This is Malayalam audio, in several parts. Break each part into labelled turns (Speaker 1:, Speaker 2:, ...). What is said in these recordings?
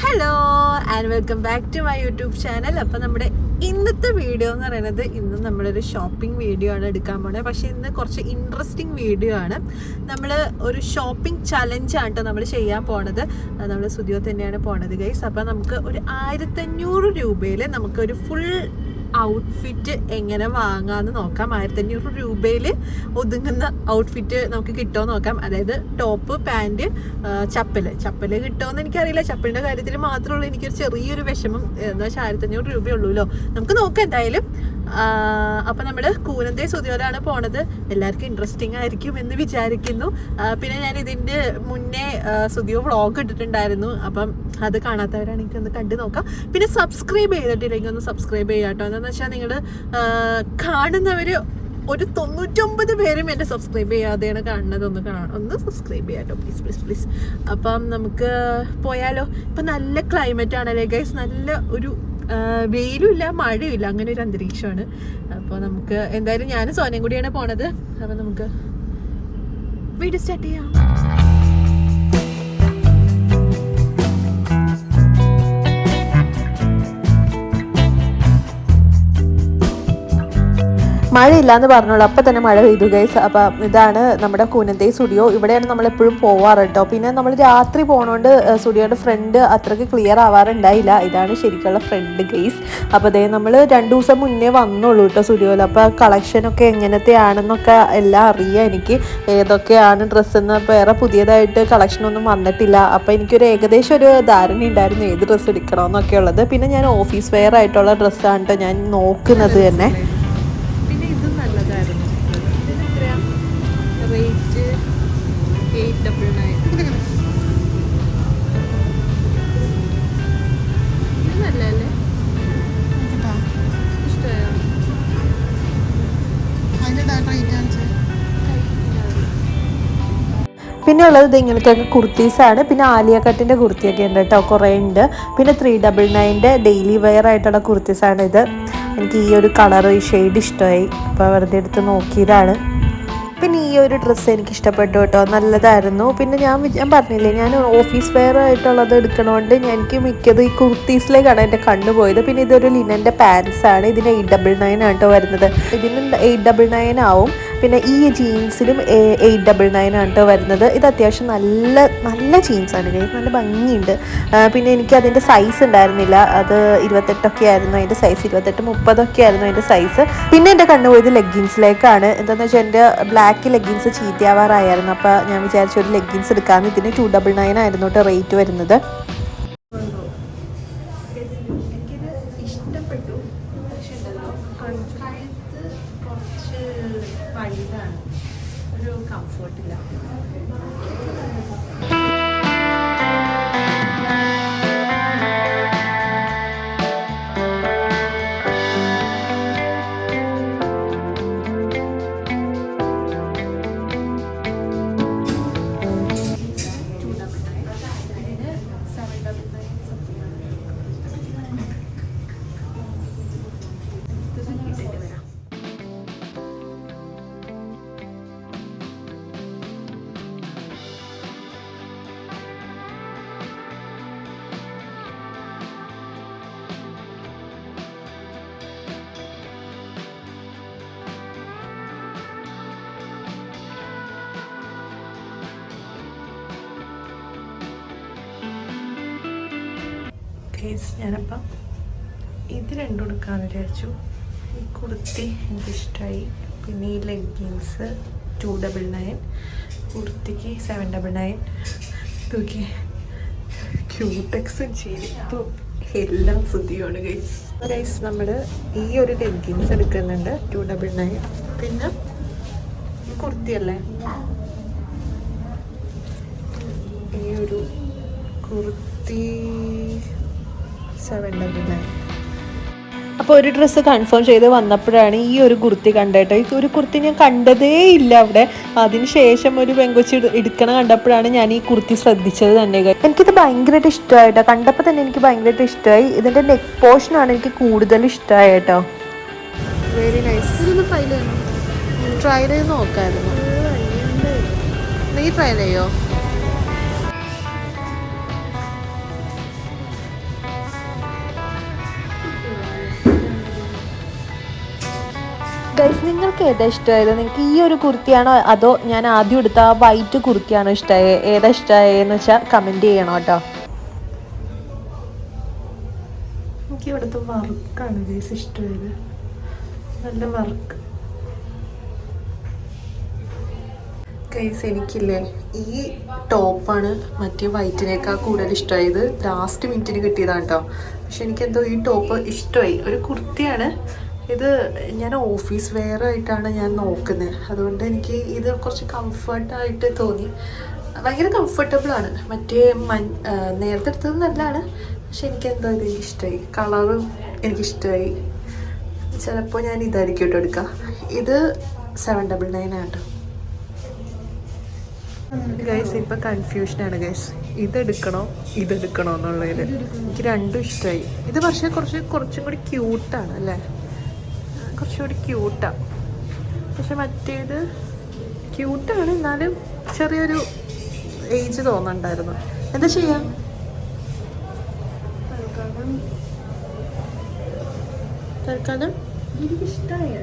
Speaker 1: Hello and welcome back to my YouTube channel. അപ്പോൾ നമ്മുടെ ഇന്നത്തെ വീഡിയോ എന്ന് പറയുന്നത് ഇന്ന് നമ്മളൊരു ഷോപ്പിംഗ് വീഡിയോ ആണ് എടുക്കാൻ പോണത്. പക്ഷേ ഇന്ന് കുറച്ച് ഇൻട്രസ്റ്റിംഗ് വീഡിയോ ആണ്. നമ്മൾ ഒരു ഷോപ്പിംഗ് ചലഞ്ചാണ് കേട്ടോ നമ്മൾ ചെയ്യാൻ പോണത്. നമ്മൾ സ്റ്റുഡിയോ തന്നെയാണ് പോണത് ഗൈസ്. അപ്പോൾ നമുക്ക് ഒരു 1500 രൂപയിൽ നമുക്കൊരു ഫുൾ ഔട്ട്ഫിറ്റ് എങ്ങനെ വാങ്ങാമെന്ന് നോക്കാം. 1500 രൂപയിൽ ഒതുങ്ങുന്ന ഔട്ട്ഫിറ്റ് നമുക്ക് കിട്ടുമോ നോക്കാം. അതായത് ടോപ്പ്, പാൻറ്, ചപ്പല് കിട്ടുമോയെന്ന് എനിക്കറിയില്ല. ചപ്പലിൻ്റെ കാര്യത്തിൽ മാത്രമുള്ള എനിക്കൊരു ചെറിയൊരു വിഷമം. എന്താ വെച്ചാൽ 1500 രൂപയുള്ളൂല്ലോ. നമുക്ക് നോക്കാം എന്തായാലും. അപ്പം നമ്മൾ കൂനന്തേ സ്റ്റുഡിയോയിലാണ് പോണത്. എല്ലാവർക്കും ഇൻട്രസ്റ്റിംഗ് ആയിരിക്കും എന്ന് വിചാരിക്കുന്നു. പിന്നെ ഞാൻ ഇതിൻ്റെ മുന്നേ സ്റ്റുഡിയോ വ്ളോഗ് ഇട്ടിട്ടുണ്ടായിരുന്നു. അപ്പം അത് കാണാത്തവരാണെങ്കിൽ ഒന്ന് കണ്ടു നോക്കാം. പിന്നെ സബ്സ്ക്രൈബ് ചെയ്തിട്ടില്ലെങ്കിൽ ഒന്ന് സബ്സ്ക്രൈബ് ചെയ്യാം കേട്ടോ. എന്താണെന്ന് വെച്ചാൽ നിങ്ങൾ കാണുന്നവർ ഒരു 99 പേരും എന്നെ സബ്സ്ക്രൈബ് ചെയ്യാതെയാണ് കാണുന്നത്. ഒന്ന് സബ്സ്ക്രൈബ് ചെയ്യാം കേട്ടോ, പ്ലീസ് പ്ലീസ് പ്ലീസ്. അപ്പം നമുക്ക് പോയാലോ. ഇപ്പം നല്ല ക്ലൈമറ്റ് ആണല്ലേ ഗൈസ്. നല്ല ഒരു വെയിലും ഇല്ല മഴയും ഇല്ല, അങ്ങനെ ഒരു അന്തരീക്ഷമാണ്. അപ്പോൾ നമുക്ക് എന്തായാലും ഞാനും സോനയും കൂടിയാണ് പോണത്. അപ്പം നമുക്ക് വീഡിയോ സ്റ്റാർട്ട് ചെയ്യാം. മഴയില്ലാന്ന് പറഞ്ഞോളൂ, അപ്പം തന്നെ മഴ പെയ്തു ഗൈസ്. അപ്പം ഇതാണ് നമ്മുടെ കൂനന്തേ സ്റ്റുഡിയോ. ഇവിടെയാണ് നമ്മളെപ്പോഴും പോവാറ് കേട്ടോ. പിന്നെ നമ്മൾ രാത്രി പോകണോണ്ട് സ്റ്റുഡിയോയുടെ ഫ്രണ്ട് അത്രയ്ക്ക് ക്ലിയർ ആവാറുണ്ടായില്ല. ഇതാണ് ശരിക്കുള്ള ഫ്രണ്ട് ഗൈസ്. അപ്പോൾ അതേ നമ്മൾ 2 ദിവസം മുന്നേ വന്നുള്ളൂ കേട്ടോ സ്റ്റുഡിയോയിൽ. അപ്പോൾ കളക്ഷനൊക്കെ എങ്ങനത്തെയാണെന്നൊക്കെ എല്ലാം അറിയാം എനിക്ക്. ഏതൊക്കെയാണ് ഡ്രസ്സെന്ന് വേറെ പുതിയതായിട്ട് കളക്ഷനൊന്നും വന്നിട്ടില്ല. അപ്പോൾ എനിക്കൊരു ഏകദേശം ഒരു ധാരണ ഉണ്ടായിരുന്നു ഏത് ഡ്രസ്സ് എടുക്കണമെന്നൊക്കെ ഉള്ളത്. പിന്നെ ഞാൻ ഓഫീസ് വെയർ ആയിട്ടുള്ള ഡ്രസ്സാണ് കേട്ടോ ഞാൻ നോക്കുന്നത് തന്നെ. റേറ്റ് 899. ഇത് നല്ലല്ലേ? ഇഷ്ടമായോ? പിന്നെ ഉള്ളത് ഇങ്ങനത്തെ കുർത്തീസാണ്. പിന്നെ ആലിയ കട്ടിൻ്റെ കുർത്തിയൊക്കെ ഉണ്ട് കേട്ടോ, കുറേ ഉണ്ട്. പിന്നെ 399 ഡെയിലി വെയർ ആയിട്ടുള്ള കുർത്തീസാണ് ഇത്. എനിക്ക് ഈ ഒരു കളർ, ഈ ഷെയ്ഡ് ഇഷ്ടമായി. അപ്പോൾ വെറുതെ എടുത്ത് നോക്കിയതാണ്. പിന്നെ ഈ ഒരു ഡ്രസ്സ് എനിക്ക് ഇഷ്ടപ്പെട്ടു കേട്ടോ, നല്ലതായിരുന്നു. പിന്നെ ഞാൻ പറഞ്ഞില്ലേ, ഞാൻ ഓഫീസ് വെയർ ആയിട്ടുള്ളത് എടുക്കണോണ്ട് എനിക്ക് മിക്കത് ഈ കുർത്തീസിലേക്കാണ് എൻ്റെ കണ്ണു പോയത്. പിന്നെ ഇതൊരു ലിനൻ്റെ പാൻസാണ്. ഇതിന് 899 ആണ് കേട്ടോ വരുന്നത്. ഇതിന് 899 ആവും. പിന്നെ ഈ ജീൻസിലും 899 ആണ് കേട്ടോ വരുന്നത്. ഇത് അത്യാവശ്യം നല്ല ജീൻസാണ് ഗൈസ്, നല്ല ഭംഗിയുണ്ട്. പിന്നെ എനിക്ക് അതിൻ്റെ സൈസ് ഉണ്ടായിരുന്നില്ല. അത് 28 ആയിരുന്നു അതിൻ്റെ സൈസ്, 28-30 ആയിരുന്നു അതിൻ്റെ സൈസ്. പിന്നെ എൻ്റെ കണ്ണു പോയത് ലെഗിൻസിലേക്കാണ്. എന്താണെന്ന് വെച്ചാൽ എൻ്റെ ബ്ലാക്ക് ലെഗിൻസ് ചീത്തയാവാറായിരുന്നു. അപ്പോൾ ഞാൻ വിചാരിച്ച ഒരു ലെഗിൻസ് എടുക്കാമെന്ന്. ഇതിന് 299 ആയിരുന്നു കേട്ടോ റേറ്റ് വരുന്നത്. ഒരു കംഫർട്ടില്ല. ഞാനപ്പം ഇത് രണ്ടും എടുക്കാമെന്ന് വിചാരിച്ചു. ഈ കുർത്തി എനിക്കിഷ്ടമായി. പിന്നെ ഈ ലെഗിൻസ് 299, കുർത്തിക്ക് 799. ഇതൊക്കെ ക്യൂടെക്സും ചെരുപ്പും എല്ലാം സുതിയാണ് ഗൈസ്. നമ്മൾ ഈ ഒരു ലെഗിൻസ് എടുക്കുന്നുണ്ട് 299. പിന്നെ ഈ കുർത്തിയല്ലേ, ഈ ഒരു കുർത്തി 799. അപ്പോൾ ഒരു ഡ്രസ്സ് കൺഫേം ചെയ്ത് വന്നപ്പോഴാണ് ഈ ഒരു കുർത്തി കണ്ടേട്ടോ. ഈ ഒരു കുർത്തി ഞാൻ കണ്ടതേ ഇല്ല അവിടെ. അതിന് ശേഷം ഒരു പെങ്കൊച്ചി എടുക്കണ കണ്ടപ്പോഴാണ് ഞാൻ ഈ കുർത്തി ശ്രദ്ധിച്ചത് തന്നെ. എനിക്കിത് ഭയങ്കരമായിട്ട് ഇഷ്ടമായിട്ടോ. കണ്ടപ്പോൾ തന്നെ എനിക്ക് ഭയങ്കരമായിട്ട് ഇഷ്ടമായി. ഇതിൻ്റെ നെക്ക് പോർഷനാണ് എനിക്ക് കൂടുതൽ ഇഷ്ടമായി കേട്ടോ. Very nice. ഇതൊന്ന് ട്രൈ ചെയ്ത് നോക്കാമായിരുന്നു. നീ ട്രൈ ചെയ്യോ? ഗൈസ്, നിങ്ങൾക്ക് ഏതാ ഇഷ്ടമായത്? നിങ്ങൾക്ക് ഈ ഒരു കുർത്തിയാണോ അതോ ഞാൻ ആദ്യം എടുത്ത ആ വൈറ്റ് കുർത്തിയാണോ ഇഷ്ടമായത്? ഏതാ ഇഷ്ടമായെന്ന് വെച്ചാൽ കമൻറ്റ് ചെയ്യണം കേട്ടോ. എനിക്ക് ഇവിടുത്തെ വർക്കാണ് ഗൈസ് ഇഷ്ടമായത്. നല്ല വർക്ക് ഗൈസ്. എനിക്കില്ലേ ഈ ടോപ്പാണ് മറ്റേ വൈറ്റിനേക്കാൾ കൂടുതൽ ഇഷ്ടമായത്. ലാസ്റ്റ് മിനിറ്റിന് കിട്ടിയതാണ് കേട്ടോ. പക്ഷെ എനിക്കെന്തോ ഈ ടോപ്പ് ഇഷ്ടമായി. ഒരു കുർത്തിയാണ് ഇത്. ഞാൻ ഓഫീസ് വെയർ ആയിട്ടാണ് ഞാൻ നോക്കുന്നത്. അതുകൊണ്ട് എനിക്ക് ഇത് കുറച്ച് കംഫർട്ടായിട്ട് തോന്നി. ഭയങ്കര കംഫർട്ടബിളാണ്. മറ്റേ നേരത്തെ എടുത്തത് നല്ലതാണ്. പക്ഷെ എനിക്കെന്തോ ഇത് ഇഷ്ടമായി. കളറും എനിക്കിഷ്ടമായി. ചിലപ്പോൾ ഞാൻ ഇതായിരിക്കും കേട്ടോ എടുക്കുക. ഇത് 799 ആണ് കേട്ടോ ഗൈസ്. ഇപ്പം കൺഫ്യൂഷനാണ് ഗൈസ്, ഇതെടുക്കണോ ഇതെടുക്കണോ എന്നുള്ളതിൽ. എനിക്ക് രണ്ടും ഇഷ്ടമായി. ഇത് പക്ഷേ കുറച്ചും കൂടി ക്യൂട്ടാണ് അല്ലേ, കുറച്ചുകൂടി ക്യൂട്ടാണ്. പക്ഷെ മറ്റേത് ക്യൂട്ടാണ് എന്നാലും ചെറിയൊരു ഏജ് തോന്നുന്നുണ്ടായിരുന്നു. എന്താ ചെയ്യാം? തൽക്കാലം എനിക്കിഷ്ടമായി.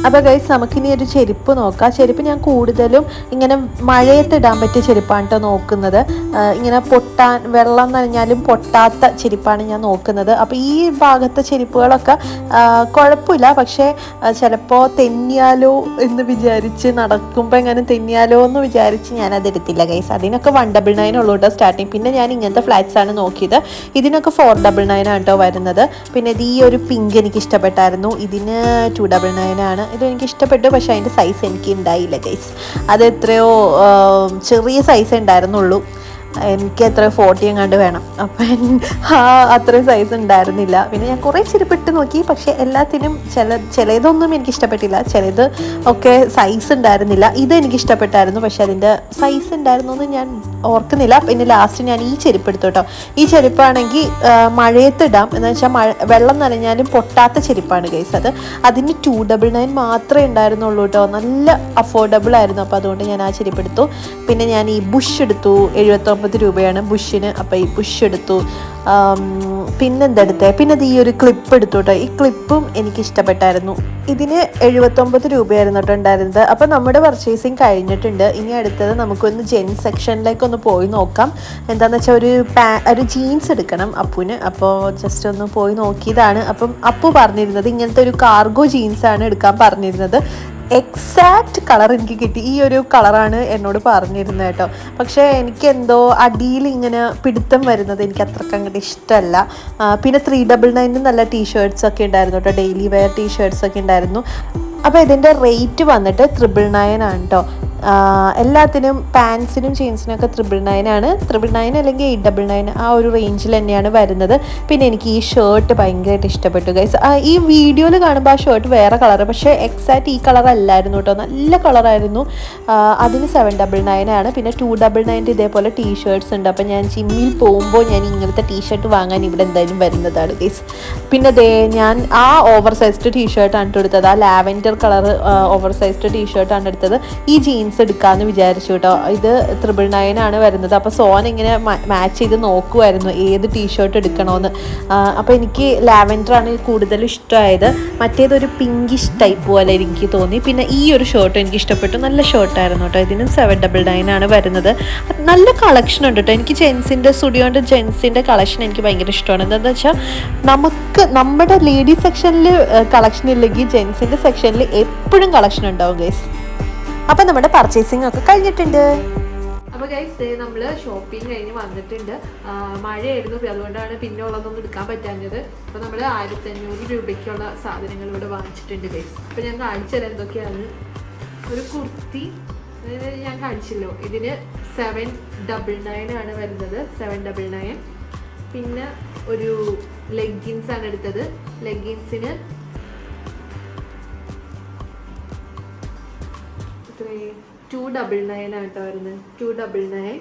Speaker 1: അപ്പോൾ ഗൈസ്, നമുക്കിനി ഒരു ചെരുപ്പ് നോക്കാം. ചെരുപ്പ് ഞാൻ കൂടുതലും ഇങ്ങനെ മഴയത്ത് ഇടാൻ പറ്റിയ ചെരുപ്പാണ് കേട്ടോ നോക്കുന്നത്. ഇങ്ങനെ വെള്ളം നനഞ്ഞാലും പൊട്ടാത്ത ചെരുപ്പാണ് ഞാൻ നോക്കുന്നത്. അപ്പോൾ ഈ ഭാഗത്തെ ചെരുപ്പുകളൊക്കെ കുഴപ്പമില്ല. പക്ഷേ ചിലപ്പോൾ തെന്നിയാലോ എന്ന് വിചാരിച്ച്, നടക്കുമ്പോൾ എങ്ങനെ തെന്നിയാലോ എന്ന് വിചാരിച്ച് ഞാനത് എടുത്തില്ല ഗൈസ്. അതിനൊക്കെ 199 ഉള്ളൂ കേട്ടോ സ്റ്റാർട്ടിങ്. പിന്നെ ഞാൻ ഇങ്ങനത്തെ ഫ്ലാറ്റ്സ് ആണ് നോക്കിയത്. ഇതിനൊക്കെ 499 ആണ് കേട്ടോ വരുന്നത്. പിന്നെ ഇത് ഈ ഒരു പിങ്ക് എനിക്ക് ഇഷ്ടപ്പെട്ടായിരുന്നു. ഇതിന് 299 ആണ്. ഇത് എനിക്ക് ഇഷ്ടപ്പെട്ടു. പക്ഷേ അതിൻ്റെ സൈസ് എനിക്ക് ഉണ്ടായില്ല ഗൈസ്. അത് എത്രയോ ചെറിയ സൈസ് ഉണ്ടായിരുന്നുള്ളൂ. എനിക്ക് എത്രയോ 40 എങ്ങാണ്ട് വേണം. അപ്പം അത്രയും സൈസ് ഉണ്ടായിരുന്നില്ല. പിന്നെ ഞാൻ കുറേ ചെരുപ്പിട്ട് നോക്കി. പക്ഷേ എല്ലാത്തിനും ചിലതൊന്നും എനിക്ക് ഇഷ്ടപ്പെട്ടില്ല. ചിലത് ഒക്കെ സൈസ് ഉണ്ടായിരുന്നില്ല. ഇത് എനിക്ക് ഇഷ്ടപ്പെട്ടായിരുന്നു. പക്ഷെ അതിൻ്റെ സൈസ് ഉണ്ടായിരുന്നു എന്ന് ഞാൻ ഓർക്കുന്നില്ല. പിന്നെ ലാസ്റ്റ് ഞാൻ ഈ ചെരുപ്പ് എടുത്തു കേട്ടോ. ഈ ചെരുപ്പാണെങ്കിൽ മഴയത്ത് ഇടാം. എന്ന് വെച്ചാൽ വെള്ളം നനഞ്ഞാലും പൊട്ടാത്ത ചെരുപ്പാണ് ഗൈസ്. അതിന് 299 മാത്രമേ ഉണ്ടായിരുന്നുള്ളൂ കേട്ടോ. നല്ല അഫോർഡബിൾ ആയിരുന്നു. അപ്പോൾ അതുകൊണ്ട് ഞാൻ ആ ചെരുപ്പ് എടുത്തു. പിന്നെ ഞാൻ ഈ ബുഷ് എടുത്തു. 79 രൂപയാണ് ബുഷിന്. അപ്പോൾ ഈ ബുഷ് എടുത്തു. പിന്നെന്തെടുത്തേ? പിന്നെ ഈ ഒരു ക്ലിപ്പ് എടുത്തു കേട്ടോ. ഈ ക്ലിപ്പും എനിക്ക് ഇഷ്ടപ്പെട്ടായിരുന്നു. ഇതിന് 79 രൂപയായിരുന്നു കേട്ടോ ഉണ്ടായിരുന്നത്. അപ്പോൾ നമ്മുടെ പർച്ചേസിങ് കഴിഞ്ഞിട്ടുണ്ട്. ഇനി അടുത്തത് നമുക്കൊന്ന് ജെൻസ് സെക്ഷനിലേക്ക് ഒന്ന് പോയി നോക്കാം. എന്താണെന്ന് വെച്ചാൽ ഒരു ജീൻസ് എടുക്കണം അപ്പുവിന്. അപ്പോൾ ജസ്റ്റ് ഒന്ന് പോയി നോക്കിയതാണ്. അപ്പം അപ്പു പറഞ്ഞിരുന്നത് ഇങ്ങനത്തെ ഒരു കാർഗോ ജീൻസാണ് എടുക്കാൻ പറഞ്ഞിരുന്നത്. എക്സാക്റ്റ് കളർ എനിക്ക് കിട്ടി. ഈ ഒരു കളറാണ് എന്നോട് പറഞ്ഞിരുന്നത് കേട്ടോ. പക്ഷേ എനിക്കെന്തോ അടിയിൽ ഇങ്ങനെ പിടുത്തം വരുന്നത് എനിക്ക് അത്രയ്ക്ക് അങ്ങോട്ട് ഇഷ്ടമല്ല. പിന്നെ 399 നല്ല ടീഷർട്ട്സൊക്കെ ഉണ്ടായിരുന്നു കേട്ടോ. ഡെയിലി വെയർ ടീഷർട്ട്സൊക്കെ ഉണ്ടായിരുന്നു. അപ്പോൾ ഇതിൻ്റെ റേറ്റ് വന്നിട്ട് 999 ആണ് കേട്ടോ. എല്ലാത്തിനും പാൻസിനും ജീൻസിനൊക്കെ 999 ആണ്. 999 അല്ലെങ്കിൽ 899 ആ ഒരു റേഞ്ചിൽ തന്നെയാണ് വരുന്നത്. പിന്നെ എനിക്ക് ഈ ഷർട്ട് ഭയങ്കരമായിട്ട് ഇഷ്ടപ്പെട്ടു ഗൈസ്. ഈ വീഡിയോയിൽ കാണുമ്പോൾ ആ ഷർട്ട് വേറെ കളറ്, പക്ഷേ എക്സാക്റ്റ് ഈ കളർ അല്ലായിരുന്നു കേട്ടോ. നല്ല കളറായിരുന്നു. അതിന് 799 ആണ്. പിന്നെ 299 ഇതേപോലെ ടീഷർട്ട്സ് ഉണ്ട്. അപ്പോൾ ഞാൻ ജിമ്മിൽ പോകുമ്പോൾ ഞാൻ ഇങ്ങനത്തെ ടീഷർട്ട് വാങ്ങാൻ ഇവിടെ എന്തായാലും വരുന്നതാണ് ഗൈസ്. പിന്നെ ഞാൻ ആ ഓവർ സൈസ്ഡ് ടീഷർട്ടാണ് എടുത്തത്. ആ ലാവൻഡർ കളർ ഓവർ സൈസ്ഡ് ടീഷർട്ടാണ് എടുത്തത്. ഈ ജീൻസ് എടുക്കാമെന്ന് വിചാരിച്ചു കേട്ടോ. ഇത് 999 ആണ് വരുന്നത്. അപ്പോൾ സോൻ ഇങ്ങനെ മാച്ച് ചെയ്ത് നോക്കുമായിരുന്നു ഏത് ടീഷർട്ട് എടുക്കണമെന്ന്. അപ്പോൾ എനിക്ക് ലാവൻഡറാണ് കൂടുതൽ ഇഷ്ടമായത്. മറ്റേതൊരു പിങ്കിഷ് ടൈപ്പ് പോലെ എനിക്ക് തോന്നി. പിന്നെ ഈ ഒരു ഷർട്ട് എനിക്ക് ഇഷ്ടപ്പെട്ടു. നല്ല ഷർട്ടായിരുന്നു കേട്ടോ. ഇതിനും 799 ആണ് വരുന്നത്. നല്ല കളക്ഷൻ ഉണ്ട് കേട്ടോ. എനിക്ക് സ്റ്റുഡിയോൻ്റെ ജെൻസിൻ്റെ കളക്ഷൻ എനിക്ക് ഭയങ്കര ഇഷ്ടമാണ്. എന്താണെന്ന് വെച്ചാൽ നമ്മുടെ ലേഡീസ് സെക്ഷനിൽ കളക്ഷൻ ഇല്ലെങ്കിൽ ജെൻസിൻ്റെ സെക്ഷനിൽ എപ്പോഴും കളക്ഷൻ ഉണ്ടാവും ഗൈസ്. അപ്പം നമ്മുടെ പർച്ചേസിംഗ് ഒക്കെ കഴിഞ്ഞിട്ടുണ്ട്. അപ്പോൾ ഗൈസ്, നമ്മൾ ഷോപ്പിംഗ് കഴിഞ്ഞ് വന്നിട്ടുണ്ട്. മഴയായിരുന്നു, അതുകൊണ്ടാണ് പിന്നെ ഉള്ളതൊന്നും എടുക്കാൻ പറ്റാഞ്ഞത്. അപ്പോൾ നമ്മൾ 1500 രൂപയ്ക്കുള്ള സാധനങ്ങൾ ഇവിടെ വാങ്ങിച്ചിട്ടുണ്ട് ഗൈസ്. അപ്പോൾ ഞാൻ കാണിച്ചുതരാം എന്തൊക്കെയാണ്. ഒരു കുർത്തി ഞാൻ കാണിച്ചല്ലോ, ഇതിന് 799 ആണ് വരുന്നത്. 799. പിന്നെ ഒരു ലെഗിൻസ് ആണ് എടുത്തത്. ലെഗിൻസിന് 299 ആണ് കേട്ടോ വരുന്നത്. 299.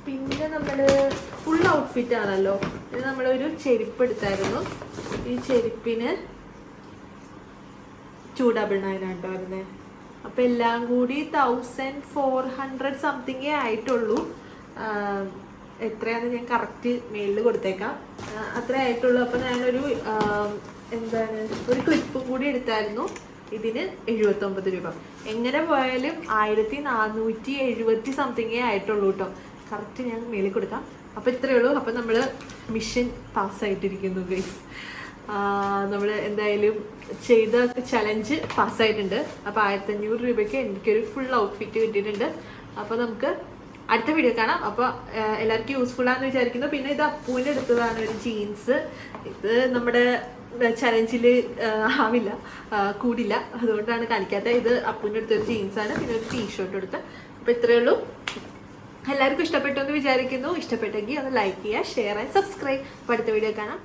Speaker 1: പിന്നെ നമ്മൾ ഫുൾ ഔട്ട്ഫിറ്റ് ആണല്ലോ. ഇത് നമ്മളൊരു ചെരുപ്പ് എടുത്തായിരുന്നു. ഈ ചെരുപ്പിന് 299 ആണ് കേട്ടോ വരുന്നത്. അപ്പോൾ എല്ലാം കൂടി 1400 സംതിങ്ങേ ആയിട്ടുള്ളൂ. എത്രയാണെന്ന് ഞാൻ കറക്റ്റ് മെയിലിൽ കൊടുത്തേക്കാം. അത്രേ ആയിട്ടുള്ളൂ. അപ്പോൾ ഞാനൊരു എന്താണ് ഒരു ക്ലിപ്പും കൂടി എടുത്തായിരുന്നു. ഇതിന് 79 രൂപ. എങ്ങനെ പോയാലും 1470 സംതിങ്ങേ ആയിട്ടുള്ളൂ കേട്ടോ. കറക്റ്റ് ഞാൻ മേളിൽ കൊടുക്കാം. അപ്പോൾ ഇത്രയേ ഉള്ളൂ. അപ്പോൾ നമ്മൾ മിഷൻ പാസ്സായിട്ടിരിക്കുന്നു ഗൈസ്. നമ്മൾ എന്തായാലും ചെയ്ത ചലഞ്ച് പാസ്സായിട്ടുണ്ട്. അപ്പോൾ 1500 രൂപയ്ക്ക് എനിക്കൊരു ഫുൾ ഔട്ട്ഫിറ്റ് കിട്ടിയിട്ടുണ്ട്. അപ്പോൾ നമുക്ക് അടുത്ത വീഡിയോ കാണാം. അപ്പോൾ എല്ലാവർക്കും യൂസ്ഫുൾ ആണെന്ന് വിചാരിക്കുന്നു. പിന്നെ ഇത് അപ്പൂവിൻ്റെ എടുത്തതാണ് ഒരു ജീൻസ്. ഇത് നമ്മുടെ ചലഞ്ചിൽ ആവില്ല, കൂടില്ല, അതുകൊണ്ടാണ് കാണിക്കാത്തത്. ഇത് അപ്പൂവിൻ്റെ അടുത്തൊരു ജീൻസാണ്, പിന്നെ ഒരു ടീഷർട്ട് എടുത്ത്. അപ്പോൾ ഇത്രയേ ഉള്ളൂ. എല്ലാവർക്കും ഇഷ്ടപ്പെട്ടു എന്ന് വിചാരിക്കുന്നു. ഇഷ്ടപ്പെട്ടെങ്കിൽ ഒന്ന് ലൈക്ക് ചെയ്യുക, ഷെയർ ആൻഡ് സബ്സ്ക്രൈബ്. അപ്പോൾ അടുത്ത വീഡിയോ കാണാം.